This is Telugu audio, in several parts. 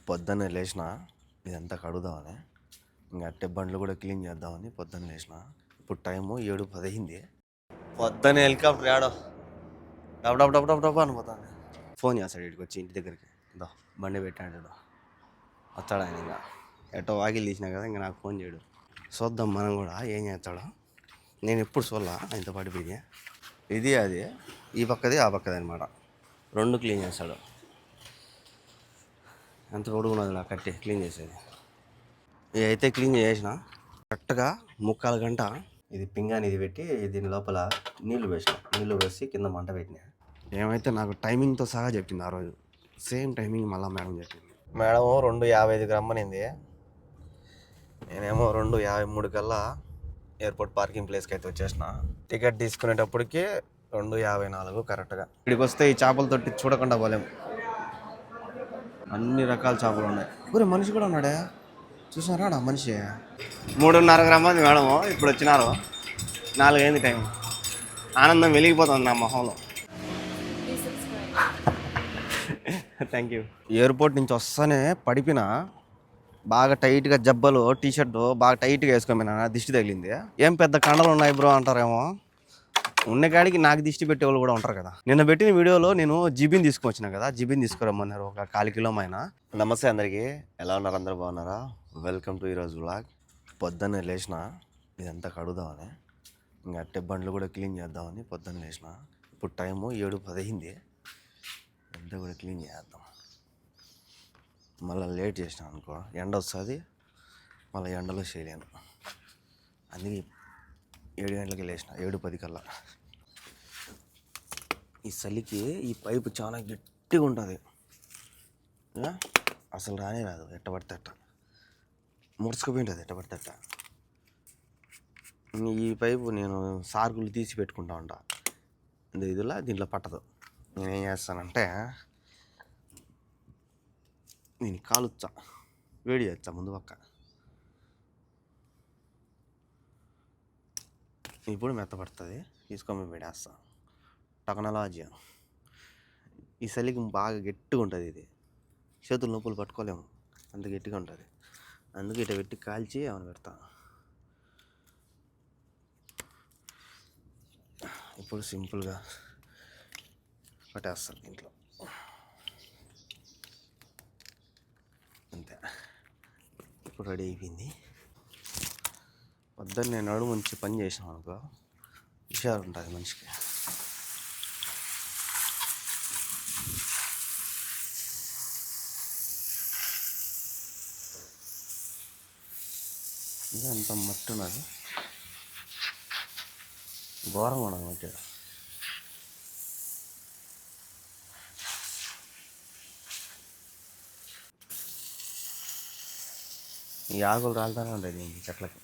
పొద్దున్నే లేచిన ఇదంతా కడుగుదామని, ఇంకా అట్టే బండ్లు కూడా క్లీన్ చేద్దామని పొద్దున్న లేచిన. ఇప్పుడు టైము 7:10 అయింది. పొద్దున్న హెలికాప్టర్ ఆడో డబ్ డబ్ డబ్ డబ్ డబ్ అనుకుపోతాను. ఫోన్ చేస్తాడు ఇక్కడికి వచ్చి ఇంటి దగ్గరికి, దా బండి పెట్టాడు వస్తాడు ఆయన. ఇంకా ఎటో వాకిలు తీసినా కదా, ఇంకా నాకు ఫోన్ చేయడు. చూద్దాం మనం కూడా ఏం చేస్తాడో. నేను ఎప్పుడు చూడాల ఆయనతో పాటు పోయి ఇది అది ఈ పక్కది ఆ పక్కది అనమాట, రెండు క్లీన్ చేస్తాడు. ఎంత పొడుగున్నది నాకు కట్టి క్లీన్ చేసేది. ఇది అయితే క్లీన్ చేసిన కరెక్ట్గా 3/4 గంట. ఇది పింగాని ఇది పెట్టి దీని లోపల నీళ్లు వేసి కింద మంట పెట్టినా. ఏమైతే నాకు టైమింగ్తో సహా చెప్పింది ఆ రోజు, సేమ్ టైమింగ్ మళ్ళీ మేడం చెప్పింది. మేడం 2:55కి రమ్మనింది, నేనేమో 2:53 కల్లా ఎయిర్పోర్ట్ పార్కింగ్ ప్లేస్కి అయితే వచ్చేసిన. టికెట్ తీసుకునేటప్పటికి 2:54 కరెక్ట్గా. ఇక్కడికి వస్తే ఈ చేపల తొట్టి చూడకుండా పోలేం, అన్ని రకాల చేపలు ఉన్నాయి. ఊరే మనిషి కూడా ఉన్నాడే, చూసారా మనిషి. 3:30కి రమ్మంది మేడము, ఇప్పుడు వచ్చినారు 4 అయింది టైం. ఆనందం వెలిగిపోతుంది నా మొహంలో. Thank you. ఎయిర్పోర్ట్ నుంచి వస్తానే పడిపోయినా, బాగా టైట్గా జబ్బలు టీషర్ట్ బాగా టైట్గా వేసుకోమైనా దిష్టి తగిలింది. ఏం పెద్ద కండలు ఉన్నాయి బ్రో అంటారేమో, ఉన్న కాడికి నాకు దిష్టి పెట్టే వాళ్ళు కూడా ఉంటారు కదా. నిన్న పెట్టిన వీడియోలో నేను జిబిన్ తీసుకొచ్చినా కదా, జిబిన్ తీసుకురమ్మన్నారు ఒక 1/4 కిలోమైన. నమస్తే అందరికీ, ఎలా ఉన్నారు? అందరూ బాగున్నారా? వెల్కమ్ టు ఈరోజు వ్లాగ్. పొద్దున్నే లేచిన ఇదంతా కడుగుదామని, ఇంకా అట్టే బండ్లు కూడా క్లీన్ చేద్దామని పొద్దున్న లేచిన. ఇప్పుడు టైము 7:10 అయింది. అంతా కూడా క్లీన్ చేద్దాం. మళ్ళీ లేట్ చేసినా అనుకో ఎండ వస్తుంది, మళ్ళీ ఎండలో చేయలేను. అందుకే 7 గంటలకి లేచిన, 7:10 కల్లా. ఈ చలికి ఈ పైపు చాలా గట్టిగా ఉంటుంది, అసలు రానే రాదు. ఎట్ట పడితే అట్ట ముడుచుకుపోయింటుంది, ఎట్ట పడితే అట్ట. ఈ పైపు నేను సార్కులు తీసి పెట్టుకుంటా ఉంటా, ఇదిలా దీంట్లో పట్టదు. నేనేం చేస్తానంటే నేను కాలుచ్చా, వేడి చేస్తా ముందు పక్క, ఇప్పుడు మెత్తపడుతుంది. తీసుకొని వేడేస్తా టెక్నాలజీ. ఈ చలికి బాగా గట్టిగా ఉంటుంది, ఇది చేతులు నొప్పులు పట్టుకోలేము, అంత గట్టిగా ఉంటుంది. అందుకే ఇట్లా పెట్టి కాల్చి ఏమైనా పెడతా. ఇప్పుడు సింపుల్గా పట్టేస్తాను ఇంట్లో, అంతే. ఇప్పుడు రెడీ అయిపోయింది. పొద్దున్న నేను నడుము ఉంచి పని చేసాను అనుకో, హుషారు ఉంటుంది మనిషికి. ఇదంతా మట్టి ఉన్నది, ఘోరంగా ఉన్నది మట్టి. ఈ ఆకులు రాలుతానే ఉంటాయి ఈ చెట్లకి.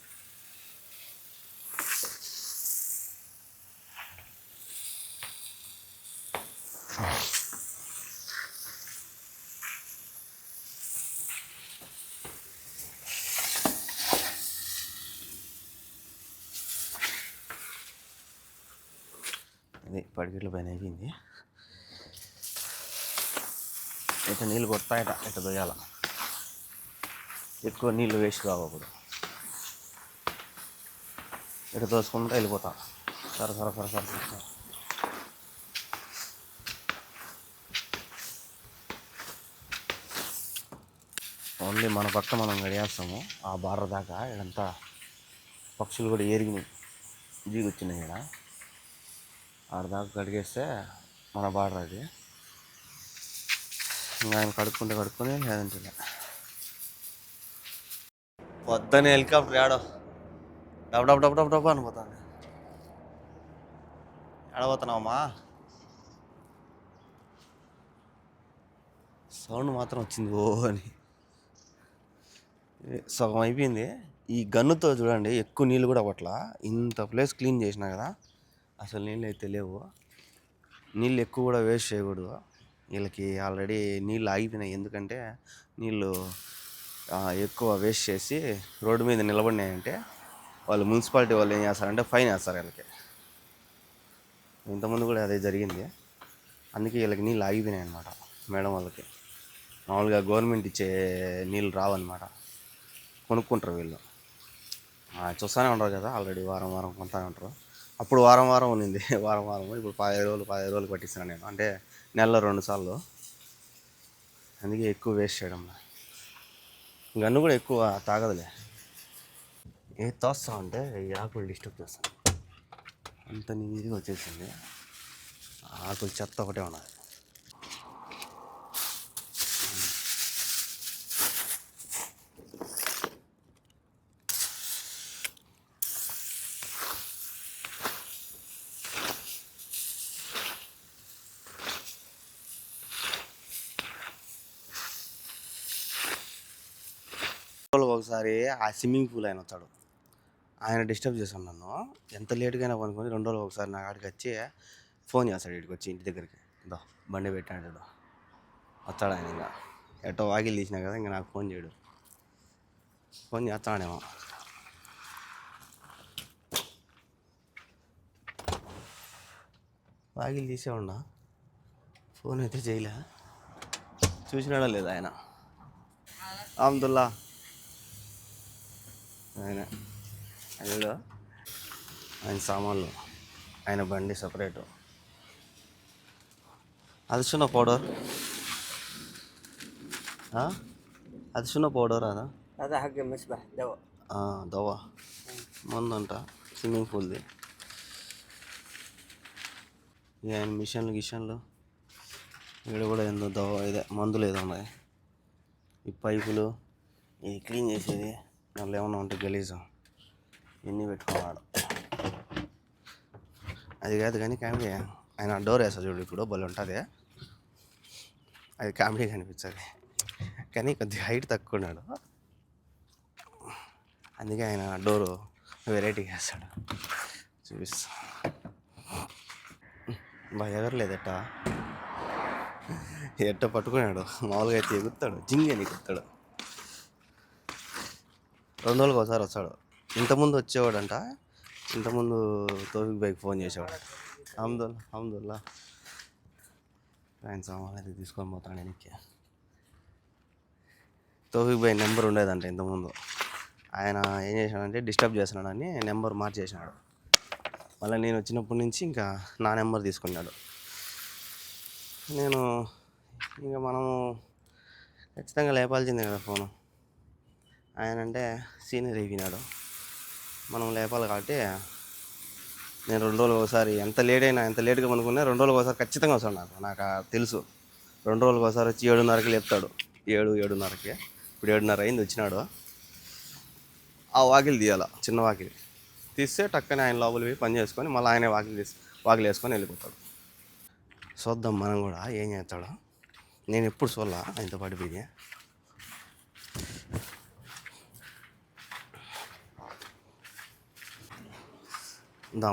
అది పడికెట్ల పైన అయిపోయింది. ఇట్లా నీళ్ళు కొడతాయట, ఇట్లా దొయ్యాల. ఎక్కువ నీళ్ళు వేస్ట్ కావకూడదు, ఇట్లా దోసుకుంటూ వెళ్ళిపోతా. సర ఓన్లీ మన పక్క మనం గడియేస్తాము, ఆ బార్డర్ దాకా. ఇదంతా పక్షులు కూడా ఏరిగినాయి, జీగొచ్చినాయి. ఇక్కడ ఆడదాకా కడిగేస్తే మన బార్డర్ అది. ఇంకా ఆయన కడుక్కొని లేదంటే పొద్దున్న హెలికాప్టర్ ఆడో డబ్ డబ్ డబ్ డబ్ డబ్ అనుకుపోతాను. ఆడబోతున్నావమ్మా, సౌండ్ మాత్రం వచ్చింది ఓ అని. సగం అయిపోయింది. ఈ గన్నుతో చూడండి, ఎక్కువ నీళ్ళు కూడా పట్ల. ఇంత ప్లేస్ క్లీన్ చేసినా కదా, అసలు నీళ్ళు అయితే లేవు. నీళ్ళు ఎక్కువ కూడా వేస్ట్ చేయకూడదు. వీళ్ళకి ఆల్రెడీ నీళ్ళు ఆగిపోయినాయి, ఎందుకంటే నీళ్ళు ఎక్కువ వేస్ట్ చేసి రోడ్డు మీద నిలబడినాయంటే వాళ్ళు మున్సిపాలిటీ వాళ్ళు ఏం చేస్తారంటే ఫైన్ వేస్తారు వీళ్ళకి. ఇంతకుముందు కూడా అదే జరిగింది, అందుకే వీళ్ళకి నీళ్ళు ఆగిపోయినాయి అన్నమాట మేడం వాళ్ళకి. మామూలుగా గవర్నమెంట్ ఇచ్చే నీళ్ళు రావన్నమాట, కొనుక్కుంటారు వీళ్ళు. చూస్తూనే ఉంటారు కదా, ఆల్రెడీ వారం వారం కొంటూనే ఉంటారు. అప్పుడు వారం వారం ఉన్నింది వారం వారం, ఇప్పుడు 15 రోజులు పట్టిస్తున్నాను నేను, అంటే నెలలో 2 సార్లు. అందుకే ఎక్కువ వేస్ట్ చేయడం. గన్ను కూడా ఎక్కువ తాగదులే. ఏ తోస్తా ఉంటే ఈ ఆకులు డిస్టర్బ్ చేస్తాను. అంత నీట్గా వచ్చేసింది, ఆకులు చెత్త ఒకటే ఉన్నది. ఒకసారి ఆ స్విమ్మింగ్ పూల్ ఆయన వచ్చాడు, ఆయన డిస్టర్బ్ చేశాను నన్ను. ఎంత లేట్గా కొనుక్కొని 2 రోజులు ఒకసారి నా కాడికి వచ్చి ఫోన్ చేస్తాడు, ఇక్కడికి వచ్చి ఇంటి దగ్గరికి. ఇదో బండి పెట్టాడు వచ్చాడు ఆయన. ఇంకా ఎట్టో వాకిలు తీసినా కదా, ఇంకా నాకు ఫోన్ చేయడు. ఫోన్ చేస్తాడేమో. వాకిలు తీసేవాడా, ఫోన్ అయితే చేయలే. చూసినాడా లేదా ఆయన? అహ్మదుల్లా ఆయన అయ్యో, ఆయన సామాన్లు, ఆయన బండి సపరేటు. అది చిన్న పౌడర్, అది చిన్న పౌడర్ అదా? هذا حق المسبح دواء. దవా మందంట, స్విమ్మింగ్ పూల్ది. ఆయన మిషన్లు ఇక్కడ కూడా ఏందో దవా, ఇదే మందులు ఏదో ఉన్నాయి. ఈ పైపులు, ఇది క్లీన్ చేసేది, దాంట్లో ఏమన్నా ఉంటే గలీజు ఇవన్నీ పెట్టుకున్నాడు. అది కాదు కానీ కామెడీ, ఆయన డోర్ వేస్తాడు చూడు, ఇప్పుడు భలే ఉంటుంది. అది కామెడీ కనిపించదు, కానీ కొద్దిగా హైట్ తక్కువ ఉన్నాడు, అందుకే ఆయన డోరు వెరైటీగా వేస్తాడు. చూపిస్తా. బాగా ఎగరలేదట, ఎట్ట పట్టుకున్నాడు. మామూలుగా అయితే ఎగుతాడు, జింగి అని ఎగుతాడు. 2 రోజులకు ఒకసారి వస్తాడు. ఇంతకుముందు వచ్చేవాడంట, ఇంతకుముందు తోఫిక్ బైక్ ఫోన్ చేసేవాడు. అహ్మదుల్లా ఆయన సామాన్ అయితే తీసుకొని పోతాడు వెనక్కి. తోఫిక్ బై నెంబర్ ఉండేదంట ఇంతకుముందు, ఆయన ఏం చేశాడంటే డిస్టర్బ్ చేస్తున్నాడని నెంబర్ మార్చేసినాడు. మళ్ళీ నేను వచ్చినప్పటి నుంచి ఇంకా నా నెంబర్ తీసుకున్నాడు. నేను ఇంకా మనము ఖచ్చితంగా లేపాల్సిందే కదా ఫోను. ఆయన అంటే సీనియర్ అయిపోయినాడు, మనం లేపాలి కాబట్టి నేను 2 రోజులు ఒకసారి, ఎంత లేట్గా అనుకున్నా 2 రోజులకు ఒకసారి ఖచ్చితంగా వస్తాడు. నాకు తెలుసు. 2 రోజులకు ఒకసారి వచ్చి 7:30కి లేపుతాడు. 7:30కి, ఇప్పుడు 7:30 అయింది వచ్చినాడు. ఆ వాకిలి తీయాల, చిన్న వాకిలి తీస్తే టక్కనే ఆయన లోపల పోయి పని చేసుకొని మళ్ళీ ఆయనే వాకిలి వేసుకొని వెళ్ళిపోతాడు. చూద్దాం మనం కూడా ఏం చేస్తాడో. నేను ఎప్పుడు చూడాల ఆయనతో పాటు పోయి.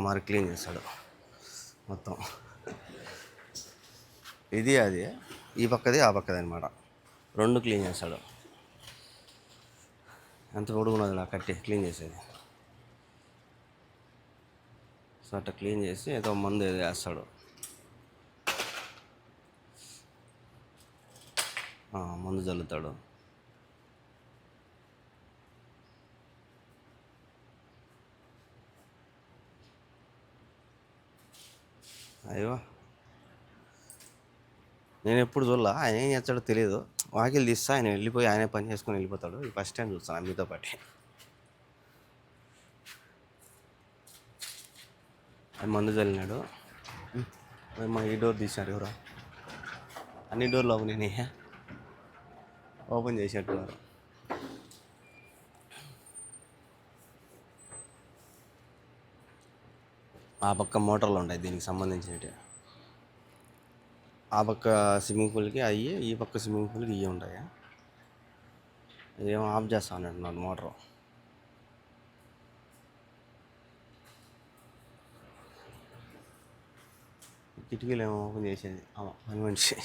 మరి క్లీన్ చేస్తాడు మొత్తం, ఇది అది, ఈ పక్కది ఆ పక్కది అనమాట, 2 క్లీన్ చేస్తాడు. ఎంత పొడుగున్నది నా కట్టి క్లీన్ చేసేది. సో అట్లా క్లీన్ చేసి ఏదో మందు ఏదో వేస్తాడు. మందు చల్లుతాడు. అయ్యో, నేను ఎప్పుడు చూడాల, ఆయన ఏం చేస్తాడో తెలియదు. వాకిలు తీస్తా, ఆయన వెళ్ళిపోయి ఆయనే పని చేసుకొని వెళ్ళిపోతాడు. ఈ ఫస్ట్ టైం చూస్తాను మీతో పాటు. ఆయన మందు చల్లినాడు. మా ఈ డోర్ తీసినాడు ఎవరో, అన్ని డోర్లు ఓపెన్ చేసినట్టున్నారు. ఆ పక్క మోటార్లు ఉంటాయి దీనికి సంబంధించినవి. ఆ పక్క స్విమ్మింగ్ పూల్కి అయ్యి, ఈ పక్క స్విమ్మింగ్ పూల్కి ఇవి ఉంటాయి. ఏమో ఆఫ్ చేస్తా అన్నట్టున్నాడు మోటారు. కిటికీలు ఏమో ఓపెన్ చేసేది పని మనిషి.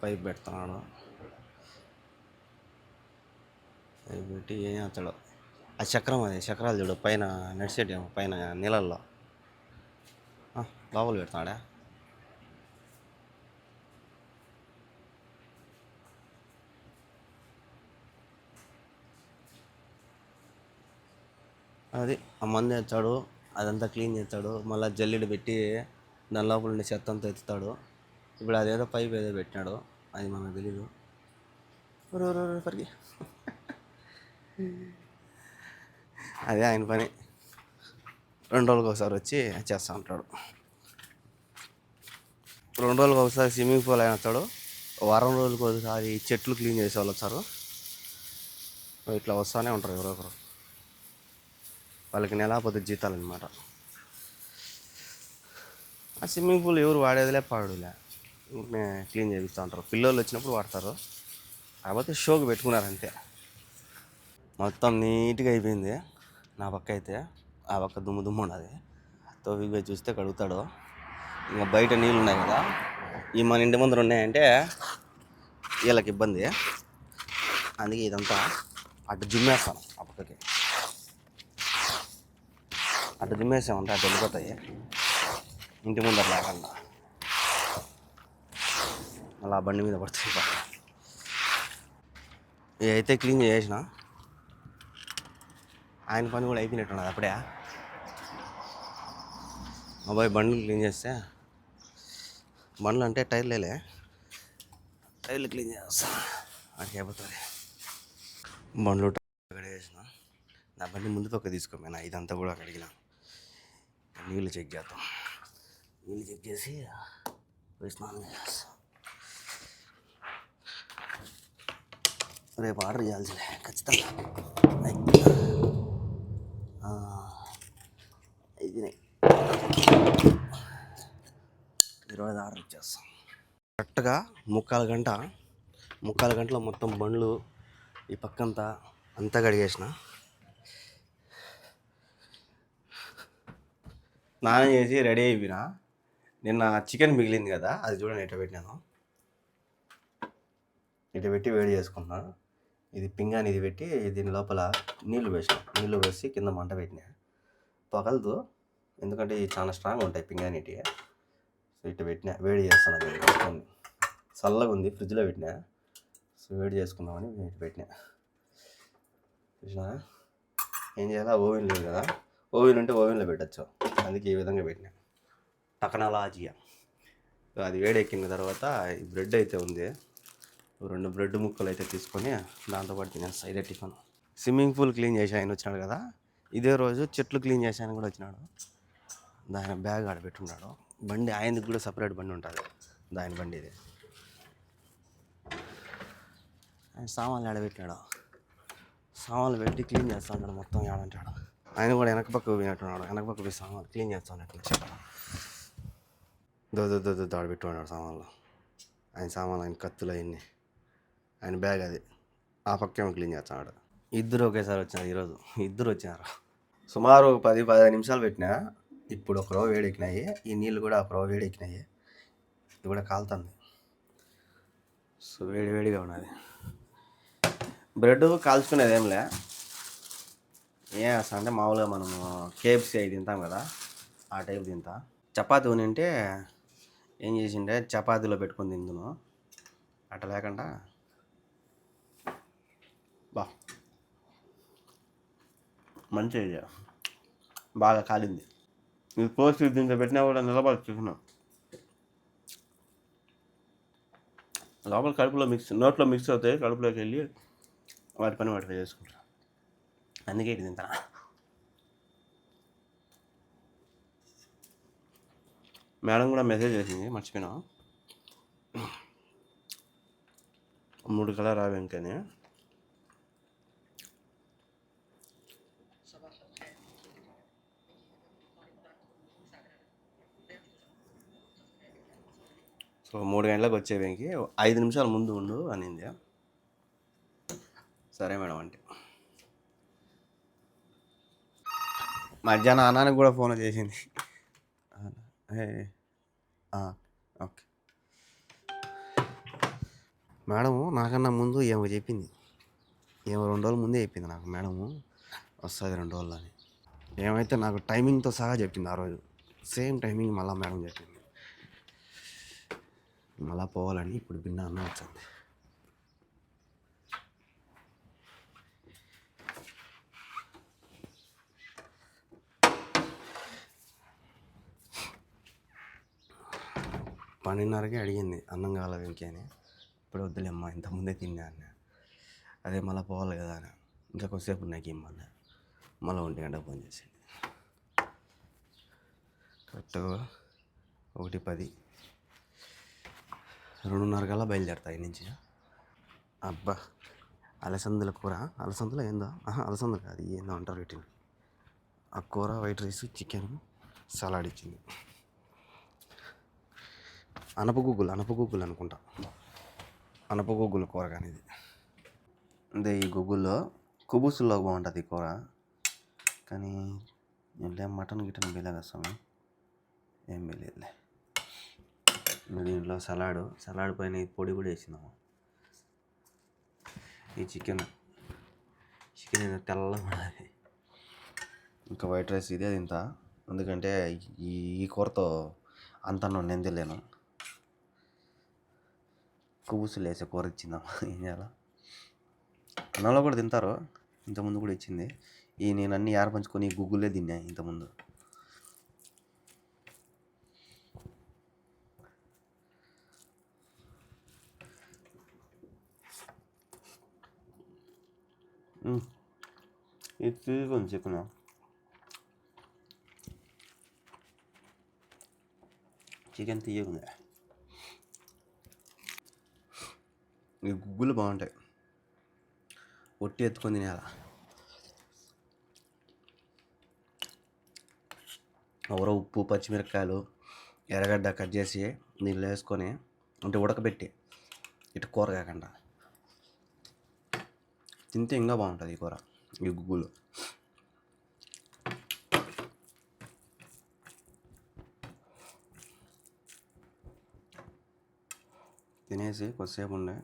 పైప్ పెడుతున్నాడు, పైప్ పెట్టి ఏం చేస్తాడు. ఆ చక్రం, అది చక్రాలు చూడు పైన నడిచేటేమో, పైన నీళ్ళల్లో. లోపల పెడతాడా? అది ఆ మందు వేస్తాడు, అదంతా క్లీన్ చేస్తాడు, మళ్ళీ జల్లెడ పెట్టి దాని లోపల ఉండే చెత్త అంతా ఎత్తుతాడు. ఇప్పుడు అదేదో పైప్ ఏదో పెట్టినాడు, అది మనకు తెలీదు. పరికి అదే ఆయన పని. 2 రోజులకు ఒకసారి వచ్చి చేస్తూ ఉంటాడు. 2 రోజులకు ఒకసారి స్విమ్మింగ్ పూల్ అయిన వస్తాడు. వారం రోజులకు ఒకసారి చెట్లు క్లీన్ చేసే వాళ్ళు వచ్చారు. ఇట్లా వస్తూనే ఉంటారు ఎవరో ఒకరు. వాళ్ళకి నెలాపొద్దు జీతాలు అనమాట. ఆ స్విమ్మింగ్ పూల్ ఎవరు వాడేదిలే పాడులే, ఊరినే క్లీన్ చేపిస్తూ ఉంటారు. పిల్లలు వచ్చినప్పుడు వాడతారు, కాకపోతే షోకి పెట్టుకున్నారంతే. మొత్తం నీట్గా అయిపోయింది. నా పక్క అయితే ఆ పక్క దుమ్ము దుమ్ము ఉన్నది. తోవికి పోయి చూస్తే కడుగుతాడు. ఇంకా బయట నీళ్ళు ఉన్నాయి కదా, ఈ మన ఇంటి ముందర ఉన్నాయంటే వీళ్ళకి ఇబ్బంది. అందుకే ఇదంతా అటు జిమ్మేస్తాను. ఆ పక్కకి అటు జిమ్మేసామంటే అటు వెళ్ళిపోతాయి, ఇంటి ముందర లేకుండా. అలా బండి మీద పడుతుంది. ఇవి అయితే క్లీన్ చేసిన. ఆయన పని కూడా అయిపోయినట్టున్నది అప్పుడే. అబ్బాయి బండ్లు క్లీన్ చేస్తే, బండ్లు అంటే టైర్లేలే, టైర్లు క్లీన్ చేస్తా అడిగి అయిపోతుంది. బండ్లు కడిగేసిన. నా బండి ముందు పక్క తీసుకోపోయినా, ఇదంతా కూడా కడిగిన. నీళ్ళు చెక్ చేద్దాం. నీళ్ళు చెక్ చేసి స్నానం చేస్తాం. రేపు ఆర్డర్ చేయాల్సిందే ఖచ్చితంగా. ఇది ఈరోజు ఆర్డర్ ఇచ్చేస్తాం. కరెక్ట్గా 3/4 గంటలో మొత్తం బండ్లు ఈ పక్కంతా అంతా కడిగేసిన. స్నానం చేసి రెడీ అయిపోయినా. నిన్న చికెన్ మిగిలింది కదా, అది చూడండి ఇట్లా పెట్టినాను. ఇట్లా పెట్టి వేడి చేసుకున్నాను. ఇది పింగాని ఇది పెట్టి దీని లోపల నీళ్లు వేసి కింద మంట పెట్టినా. పగలదు, ఎందుకంటే ఇవి చాలా స్ట్రాంగ్ ఉంటాయి పింగానీటి. సో ఇట్లా పెట్టినా, వేడి చేస్తాను. చల్లగా ఉంది, ఫ్రిడ్జ్లో పెట్టినా. సో వేడి చేసుకుందామని ఇట్లా పెట్టినా. చూసినా ఏం చేయాలా, ఓవెన్ లేదు కదా, ఓవెన్ ఉంటే ఓవెన్లో పెట్టచ్చు. అందుకే ఈ విధంగా పెట్టినా. టెక్నాలజీ. అది వేడెక్కిన తర్వాత ఈ బ్రెడ్ అయితే ఉంది, 2 బ్రెడ్ ముక్కలు అయితే తీసుకొని దాంతోపాటు తినేస్తా. ఇదే టిఫిన్. స్విమ్మింగ్ పూల్ క్లీన్ చేసి ఆయన వచ్చినాడు కదా, ఇదే రోజు చెట్లు క్లీన్ చేసి ఆయన కూడా వచ్చినాడు. దాని బ్యాగ్ ఆడ పెట్టున్నాడు. బండి ఆయనకి కూడా సపరేట్ బండి ఉంటుంది, దాని బండి ఇది. ఆయన సామాన్లు ఆడబెట్టాడు. సామాన్లు పెట్టి క్లీన్ చేస్తూ ఉంటాడు మొత్తం. ఆడంటాడు ఆయన కూడా వెనక పక్క పోయినట్టున్నాడు. వెనక పక్క పోయి సామాన్లు క్లీన్ చేస్తూ ఉన్నట్టు చెప్పాడు. ఆడబెట్టున్నాడు సామాన్లు. ఆయన సామాన్లు, ఆయన కత్తులు, అవన్నీ ఆయన బ్యాగ్ అది. ఆ పక్కేమో క్లీన్ చేస్తున్నాడు. ఇద్దరు ఒకేసారి వచ్చినారు ఈరోజు. ఇద్దరు వచ్చినారు. సుమారు 10-15 నిమిషాలు పెట్టినా. ఇప్పుడు ఒక రవ్వ వేడెక్కినాయి. ఈ నీళ్ళు కూడా ఒక రవ్వ వేడెక్కినాయి. ఇది కూడా కాలుతుంది. సో వేడిగా ఉన్నది. బ్రెడ్ కాల్చుకునేది ఏంలే, ఏం వేస్తా అంటే మామూలుగా మనము KFC అవి తింటాం కదా, ఆ టైప్ తింటా. చపాతీ ఉనింటే ఏం చేసిండే, చపాతీలో పెట్టుకొని తిందును. అట్లా లేకుండా మంచిగా ఇది బాగా కాలింది. ఇది కోసి దీంట్లో పెట్టినా కూడా నిలబడి చూసినాం. లోపల కడుపులో నోట్లో మిక్స్ అవుతాయి, కడుపులోకి వెళ్ళి వాటి పని వాటిగా చేసుకుంటా. అందుకే ఇది తింటా. మేడం కూడా మెసేజ్ చేసింది, మర్చిపోయినా. 3 కలర్ రావు ఇంకని. సో 3 గంటలకు వచ్చేవేంకి 5 నిమిషాల ముందు ఉండు అనింది. సరే మేడం అంటే మధ్యాహ్నం అన్నానికి కూడా ఫోన్ చేసింది. ఓకే మేడము నాకన్నా ముందు ఏమో చెప్పింది. 2 రోజుల ముందే చెప్పింది నాకు మేడము వస్తుంది 2 రోజులు అని. ఏమైతే నాకు టైమింగ్తో సహా చెప్పింది ఆ రోజు. సేమ్ టైమింగ్ మళ్ళీ మేడం చెప్పింది మళ్ళీ పోవాలని. ఇప్పుడు భిన్న అన్నం వచ్చింది. పన్నెండున్నరకే అడిగింది అన్నం కావాలి ఇంకే అని. ఇప్పుడు వద్దులేమ్మా ఇంతకుముందే తిన్నా అన్న. అదే మళ్ళీ పోవాలి కదా అని ఇంకా కొద్దిసేపు నాకు ఇమ్మన్నా. మళ్ళీ 1 గంటకు ఫోన్ చేసింది. కరెక్ట్గా 1:10 2:30 కల్లా బయలుదేరుతా ఈ నుంచి. అబ్బా అలసందల కూర, అలసందలు ఏందో, అలసందలు కాదు ఏందో అంటారు వీటిని. ఆ కూర, వైట్ రైస్, చికెన్, సలాడ్ ఇచ్చింది. అనపగుగ్గులు అనుకుంటా, అనపగుగ్గుల కూర. కానీ ఇది అంటే ఈ గుగ్గుల్లో కుబుసుల్లో బాగుంటుంది ఈ కూర. కానీ ఏం మటన్ గిటన్ వేయలేదు అసలు, ఏం వేయలేదులే. దీంట్లో సలాడ్ పైన ఈ పొడి కూడా వేసినాము. ఈ చికెన్ ఏదో తెల్లగా ఉన్నది. ఇంకా వైట్ రైస్ ఇదే తింటా, ఎందుకంటే ఈ కూరతో అంత నేను తెలియను. కుబుసులు వేసే కూర ఇచ్చిందమ్మా, ఏం చేయాలా. అన్నంలో కూడా తింటారు, ఇంతకుముందు కూడా ఇచ్చింది. నేను అన్ని పంచుకొని గుగ్గులే తిన్నా ఇంతకుముందు. ఇది కొంచెం చికెన్ తీయకుండా ఈ గుగ్గులు బాగుంటాయి. ఒట్టి ఎత్తుకొని తినేలా. ఎవరో ఉప్పు, పచ్చిమిరపకాయలు, ఎర్రగడ్డ కట్ చేసి నీళ్ళు వేసుకొని అంటే ఉడకబెట్టి ఇటు కూర కాకుండా తింటే ఇంకా బాగుంటుంది ఈ కూర, ఈ గుగ్గులు. తినేసి కొద్దిసేపు ఉండే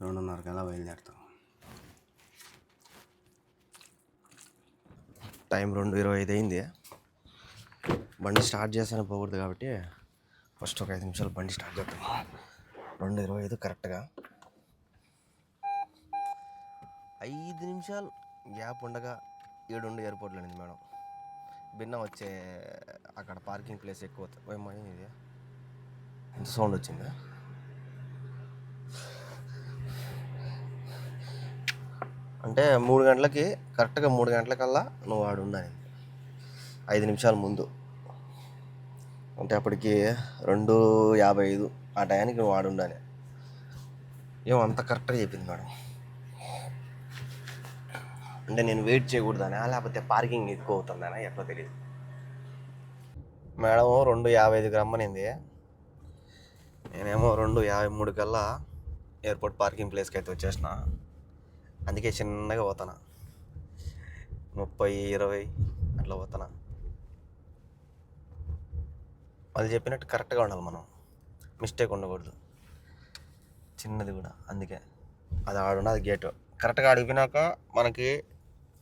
2:30 కల్లా బయలుదేరుతాం. టైం 2:25 అయింది. బండి స్టార్ట్ చేస్తానే పోకూడదు కాబట్టి ఫస్ట్ ఒక 5 నిమిషాలు బండి స్టార్ట్ చేద్దాం. 2:25 కరెక్ట్గా. 5 నిమిషాలు గ్యాప్ ఉండగా 7 ఎయిర్పోర్ట్లో ఉంది మేడం. భిన్న వచ్చే అక్కడ పార్కింగ్ ప్లేస్ ఎక్కువ. ఇది ఎంత సౌండ్ వచ్చిందా? అంటే 3 గంటలకి కరెక్ట్గా 3 గంటలకల్లా నువ్వు వాడు ఉండాలి. 5 నిమిషాల ముందు అంటే అప్పటికి 2:55 ఆ టయానికి నువ్వు వాడు ఉండాలి. ఏమో అంత కరెక్ట్గా చెప్పింది మేడం. అంటే నేను వెయిట్ చేయకూడదనా లేకపోతే పార్కింగ్ ఎక్కువ అవుతుందనా ఎట్లా తెలియదు. మేడం 2:55కి రమ్మనింది. నేనేమో 2:53 కల్లా ఎయిర్పోర్ట్ పార్కింగ్ ప్లేస్కి అయితే వచ్చేసిన. అందుకే చిన్నగా పోతాను, 30-20 అట్లా పోతాను. వాళ్ళు చెప్పినట్టు కరెక్ట్గా ఉండాలి, మనం మిస్టేక్ ఉండకూడదు చిన్నది కూడా. అందుకే అది ఆడున్నది గేటు కరెక్ట్గా అడిగినాక మనకి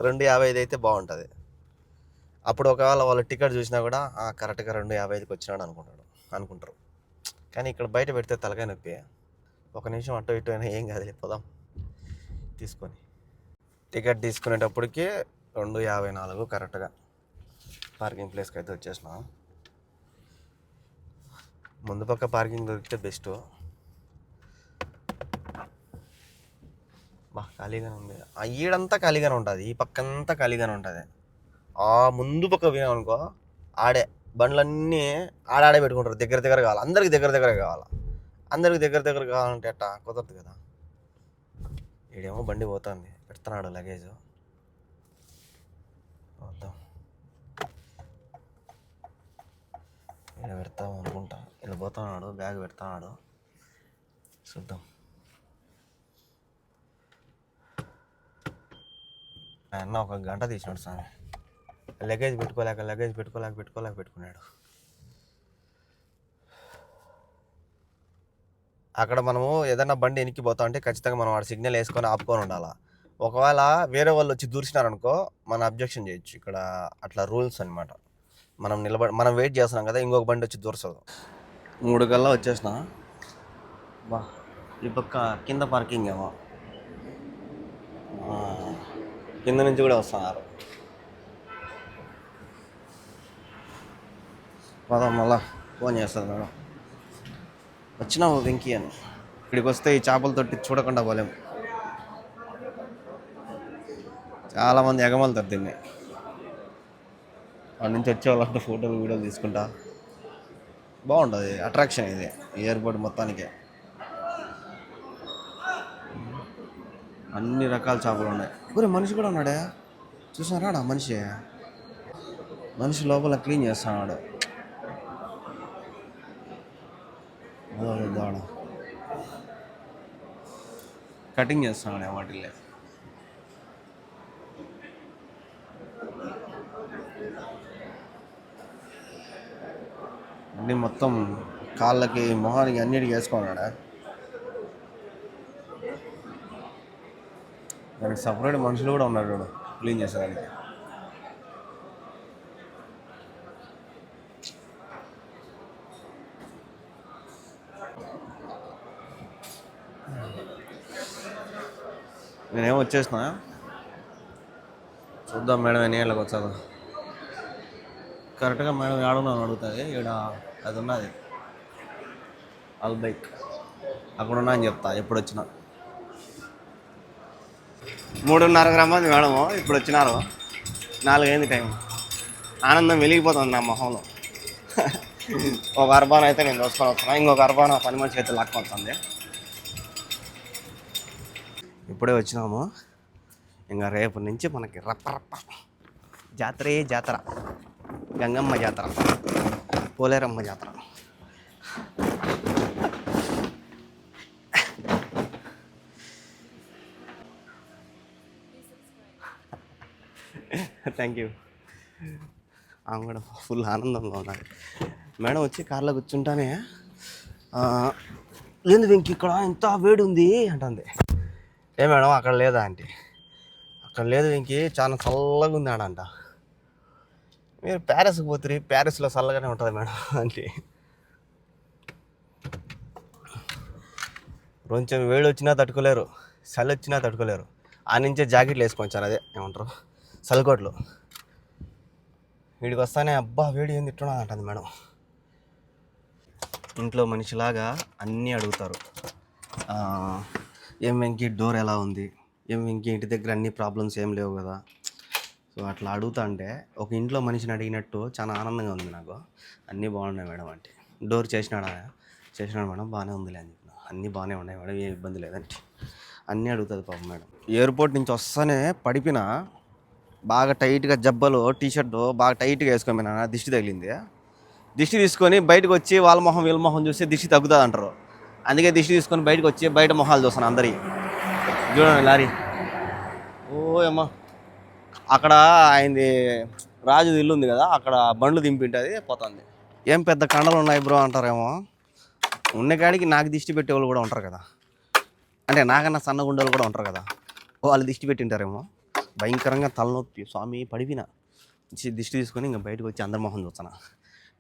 2:55 అయితే బాగుంటుంది. అప్పుడు ఒకవేళ వాళ్ళు టికెట్ చూసినా కూడా కరెక్ట్గా 2:55కి వచ్చినాడు అనుకుంటారు. కానీ ఇక్కడ బయట పెడితే తలకాయ నొప్పి. 1 నిమిషం అటు ఇటు అయినా ఏం కాదు, పోదాం తీసుకొని. టికెట్ తీసుకునేటప్పటికి 2:54 కరెక్ట్గా పార్కింగ్ ప్లేస్కి అయితే వచ్చేసినాం. ముందు పక్క పార్కింగ్ దొరికితే బెస్ట్. ఖాళీగానే ఉంది. ఈడంతా ఖాళీగానే ఉంటుంది, ఈ పక్క అంతా ఖాళీగానే ఉంటుంది. ముందు పక్క పోయినామనుకో ఆడే బండ్లన్నీ ఆడాడే పెట్టుకుంటారు. దగ్గర కావాలి, అందరికి దగ్గర కావాలి. అందరికి దగ్గర కావాలంటే ఎట్టా కుదరదు కదా. ఈడేమో బండి పోతుంది, పెడుతున్నాడు లగేజ్. వద్దాం, ఇలా పెడతాం అనుకుంటా. ఇలా పోతున్నాడు, బ్యాగ్ పెడుతున్నాడు, చూద్దాం. ఆయన 1 గంట తీసినాడు స్వామి. లగేజ్ పెట్టుకున్నాడు. అక్కడ మనము ఏదైనా బండి వెనక్కి పోతా ఉంటే ఖచ్చితంగా మనం వాడు సిగ్నల్ వేసుకొని ఆపుకొని ఉండాలి. ఒకవేళ వేరే వాళ్ళు వచ్చి దూర్చినారనుకో మనం అబ్జెక్షన్ చేయొచ్చు. ఇక్కడ అట్లా రూల్స్ అనమాట. మనం వెయిట్ చేస్తున్నాం కదా, ఇంకొక బండి వచ్చి దూరసదు. 3 గల్లా వచ్చేసిన. బా ఈ పక్క కింద పార్కింగ్ ఏమో, కింద నుంచి కూడా వస్తున్నారు. పోదాం, మళ్ళా ఫోన్ చేస్తారు మేడం. వచ్చినాము వెంకీ అని. ఇక్కడికి వస్తే ఈ చేపల తొట్టి చూడకుండా పోలేము. చాలామంది ఎగమలుతారు దీన్ని. వాడి నుంచి వచ్చే వాళ్ళంతా ఫోటోలు వీడియోలు తీసుకుంటా. బాగుంటుంది అట్రాక్షన్ ఇది ఎయిర్పోర్ట్ మొత్తానికి. అన్ని రకాల చేపలు ఉన్నాయి. ఊరే మనిషి కూడా ఉన్నాడే, చూసారా మనిషి లోపల క్లీన్ చేస్తున్నాడు. దాడ కటింగ్ చేస్తున్నాడు వాటిల్లే. అన్నీ మొత్తం కాళ్ళకి మొహానికి అన్నిటికీ వేసుకున్నాడా. దానికి సపరేట్ మనుషులు కూడా ఉన్నారు చూడు క్లీన్ చేసేదానికి. నేనేమో వచ్చేసిన, చూద్దాం మేడం ఎన్ని గంటలకు వచ్చాదో. కరెక్ట్గా మేడం ఏడున్నా అడుగుతుంది. ఇక్కడ అది ఉన్నది అల్ బైక్, అక్కడ ఉన్నా అని చెప్తా ఎప్పుడు వచ్చినా. 3:30కి రమ్మంది మేడము, ఇప్పుడు వచ్చినారు. 4 అయింది టైం. ఆనందం వెలిగిపోతుంది నా మొహంలో. ఒక అర్బాన్ అయితే నేను దోసుకొని వస్తున్నా, ఇంకొక అర్బాన్ పని మనిషి అయితే లాక్కొస్తుంది. ఇప్పుడే వచ్చినాము. ఇంకా రేపు నుంచి మనకి రప్ప జాతర, గంగమ్మ జాతర, పోలేరమ్మ జాతర. Thank you. ఆమె కూడా ఫుల్ ఆనందంలో ఉన్నాడు. మేడం వచ్చి కార్లో కూర్చుంటానే, ఏంది వెంకి ఇక్కడ ఎంత వేడి ఉంది అంటుంది. ఏ మేడం అక్కడ లేదా ఆంటీ? అక్కడ లేదు వెంకి, చాలా చల్లగా ఉంది ఆడంట. మీరు ప్యారిస్కి పోతుంది, ప్యారిస్లో చల్లగానే ఉంటుంది మేడం ఆంటీ. కొంచెం వేడి వచ్చినా తట్టుకోలేరు, చలి వచ్చినా తట్టుకోలేరు. ఆ నుంచే జాకెట్లు వేసుకొచ్చారు, అదే ఏమంటారు చలికోట్లు. వీడికి వస్తానే అబ్బా వేడి ఏంది ఇట్టున్నా అంటుంది మేడం. ఇంట్లో మనిషిలాగా అన్నీ అడుగుతారు. ఏం వెంకీ డోర్ ఎలా ఉంది, ఏం వెంకీ ఇంటి దగ్గర అన్ని ప్రాబ్లమ్స్ ఏం లేవు కదా. సో అట్లా అడుగుతా అంటే ఒక ఇంట్లో మనిషిని అడిగినట్టు చాలా ఆనందంగా ఉంది నాకు. అన్నీ బాగున్నాయి మేడం అంటే. డోర్ చేసినాడు మేడం, బాగానే ఉందిలే అని చెప్పిన. అన్నీ బాగానే ఉన్నాయి మేడం, ఏ ఇబ్బంది లేదంటే. అన్నీ అడుగుతుంది పాపం మేడం. ఎయిర్పోర్ట్ నుంచి వస్తానే పడిపిన, బాగా టైట్గా జబ్బలు టీషర్ట్ బాగా టైట్గా వేసుకోమన్నా, దిష్టి తగిలింది. దిష్టి తీసుకొని బయటకు వచ్చి వాళ్ళ మొహం వీళ్ళ మొహం చూస్తే దిష్టి తగ్గుతుంది అంటారు. అందుకే దిష్టి తీసుకొని బయటకు వచ్చి బయట మొహాలు చూస్తాను అందరి. చూడండి లారీ, ఓ అమ్మా. అక్కడ ఆయనది రాజుది ఇల్లు ఉంది కదా, అక్కడ బండ్లు దింపింటుంది పోతుంది. ఏం పెద్ద కండలు ఉన్నాయి బ్రో అంటారేమో. ఉన్న కాడికి నాకు దిష్టి పెట్టేవాళ్ళు కూడా ఉంటారు కదా, అంటే నాకన్నా సన్నగుండేవాళ్ళు కూడా ఉంటారు కదా, వాళ్ళు దిష్టి పెట్టింటారేమో. భయంకరంగా తలనొప్పి స్వామి, పడిపోయిన దిష్టి తీసుకొని ఇంకా బయటకు వచ్చి అందరి మొహం చూస్తాను.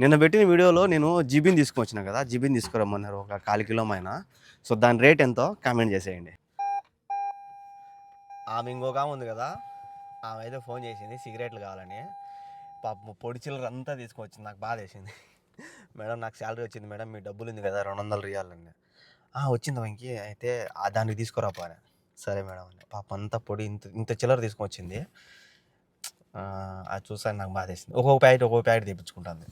నిన్న పెట్టిన వీడియోలో నేను జిబిన్ తీసుకొచ్చిన కదా, జిబిన్ తీసుకురమ్మన్నారు ఒక 1/4 కిలోమైన. సో దాని రేట్ ఎంతో కామెంట్ చేసేయండి. ఆమె ఇంకొక ఆమె ఉంది కదా, ఆమె అయితే ఫోన్ చేసింది సిగరెట్లు కావాలని. పాపం పొడి చిల్లర అంతా తీసుకొచ్చింది. నాకు బాధ వేసింది. మేడం నాకు శాలరీ వచ్చింది మేడం, మీ డబ్బులు ఉంది కదా 200 రియాలని. వచ్చింది వెంకీ, అయితే దానికి తీసుకురాపా అని. సరే మేడం అని. పాపం అంతా పొడి ఇంత చిల్లర తీసుకొచ్చింది. అది చూసాను నాకు బాధ వేసింది. ఒక్కొక్క ప్యాకెట్ తెప్పించుకుంటుంది.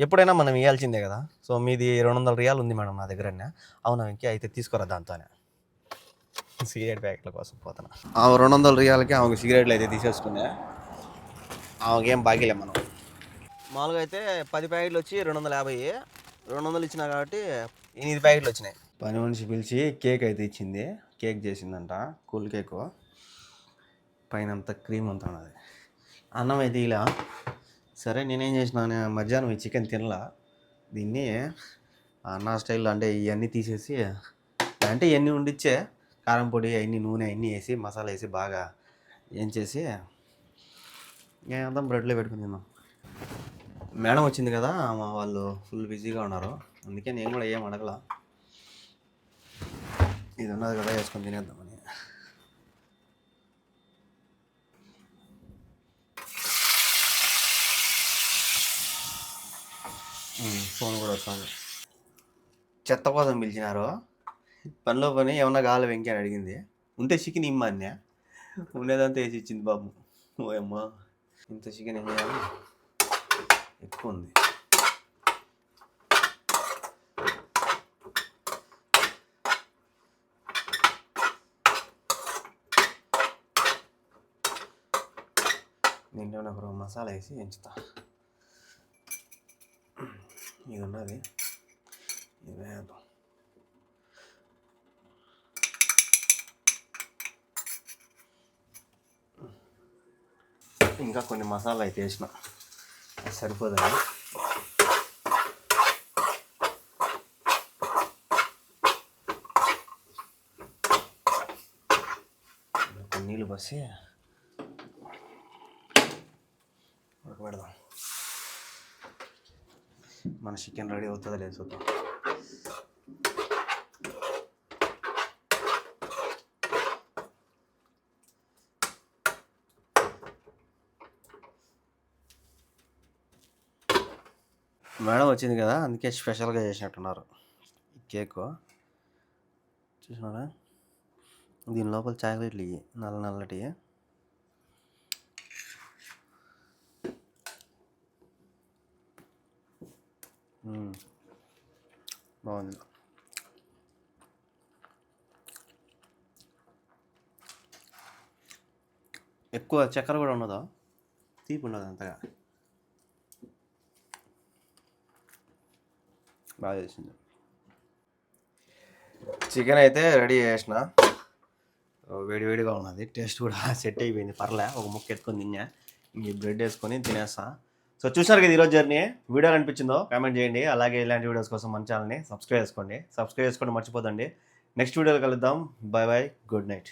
ఎప్పుడైనా మనం ఇవ్వాల్సిందే కదా. సో మీది 200 రియాలు ఉంది మేడం నా దగ్గర. అవునా వెంకీ, అయితే తీసుకురా దాంతోనే. సిగరెట్ ప్యాకెట్ల కోసం పోతున్నా. 200 రియాలకి ఆమెకు సిగరెట్లు అయితే తీసేసుకున్నా. ఆమెకేం బాగీలే మనం. మామూలుగా అయితే 10 ప్యాకెట్లు వచ్చి 250. 200 ఇచ్చినా కాబట్టి 8 ప్యాకెట్లు వచ్చినాయి. పని మనిషి పిలిచి కేక్ అయితే ఇచ్చింది. కేక్ చేసిందంట, కూల్ కేకు. పైన అంతా క్రీమ్ అంతా ఉన్నది. అన్నం అయితే ఇలా. సరే నేనేం చేసిన, మధ్యాహ్నం ఈ చికెన్ తినలా. దీన్ని అన్నా స్టైల్లో అంటే ఇవన్నీ తీసేసి, అంటే ఇవన్నీ ఉండిచ్చే కారం పొడి అవన్నీ నూనె అవన్నీ వేసి మసాలా వేసి బాగా ఏం చేసి ఏమంతా బ్రెడ్లో పెట్టుకుని తిన్నాం. మేడం వచ్చింది కదా, మా వాళ్ళు ఫుల్ బిజీగా ఉన్నారు, అందుకే నేను కూడా ఏం అడగల. ఇది ఉన్నది కదా వేసుకొని తినేద్దామని. ఫోన్ కూడా వస్తుంది. చెత్త కోసం పిలిచినారు, పనిలో పని ఏమన్నా కావాలి వెంకీ అని అడిగింది. ఉంటే చికెన్ ఇమ్మ అన్నా, ఉండేదంతా వేసి ఇచ్చింది బాబు. ఓయమ్మా, ఇంత చికెన్ ఏం చేయాలి, ఎక్కువ ఉంది. దీంట్లో ఒక మసాలా వేసి ఎంచుతా. ఇది ఉన్నది, ఇది వేద్దాం. ఇంకా కొన్ని మసాలా అయితే వేసిన, సరిపోదండి. కొన్ని నీళ్ళు పోసి ఉడకబెడదాం. మన చికెన్ రెడీ అవుతుందో లేదు చూద్దాం. మేడం వచ్చింది కదా, అందుకే స్పెషల్గా చేసినట్టున్నారు ఈ కేకు. చూసినారా, దీని లోపల చాక్లెట్లు ఇవి నల్లటి. బాగుంది. ఎక్కువ చక్కెర కూడా ఉండదు, తీపి ఉండదు అంతగా. బాగా చేసింది. చికెన్ అయితే రెడీ చేసిన, వేడివేడిగా ఉన్నది, టేస్ట్ కూడా సెట్ అయిపోయింది, పర్లే. ఒక ముక్క ఎత్తుకొని తిన్నా, ఇంక బ్రెడ్ వేసుకొని తినేస్తా. సో చూసారు కదా ఈరోజు జర్నీ. వీడియో అనిపించిందో కామెంట్ చేయండి. అలాగే ఇలాంటి వీడియోస్ కోసం మన ఛానల్ని సబ్స్క్రైబ్ చేసుకోండి మర్చిపోదండి. నెక్స్ట్ వీడియోలో కలుద్దాం. Bye bye, good night.